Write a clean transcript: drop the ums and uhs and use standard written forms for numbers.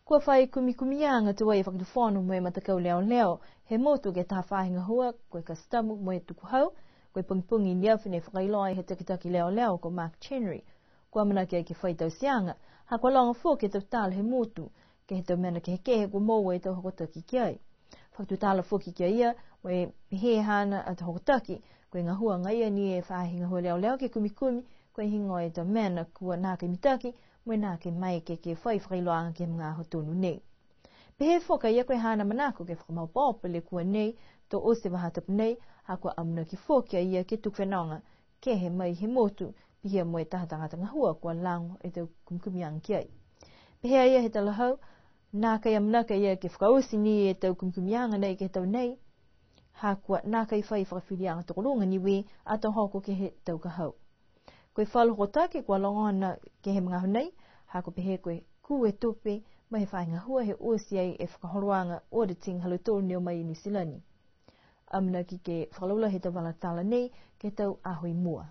Kua whai kumianga te wai whakatuwhanu moe matakau leo he motu ke taha whahinga hua koe kastamu moe tuku hau koe pungpungi niawhine whakailoa he takitaki leo ko Mark Chenry kua mana kia ke whaitau sianga ha kua longa fua ke tau tala he motu ke he tau mena ke he kehe kua moe tau hokotaki kiai whakatu tala fua ki kia ia moe he hana at hokotaki koe ngā hua ngai ni e whahinga hua leo ke kumikumi koe hingoe tau mena kua nā ke mitaki moe nā ke mai ke whailoanga ke mga hotonu nei. Pehe whoka ia koe hana manako ke whakamaupopa le kua nei tō ose wahatapu nei ha kua amuna ki whokia ia ke tukwhenonga ke he mai he motu pihia moe tahatangata ngahua kua lango e tau kumkumiang kiai. Pehe ia he talahau nā kai amunaka ia ke whakausi ni e tau kumkumianga nei ke tau nei ha kua nā kai whai whakawhirianga tokolunga niwe a tau hoko ke he tau kahau. Koe whalo hotake kua longona ke he mga hunei, ha ko pehe koe kue tupe, mai he whainga hua he osi ai e whakahoroanga auditing halutoro neo mai New Zealand. Amna ki ke whakalaula he tau wala tala nei, ke tau ahui mua.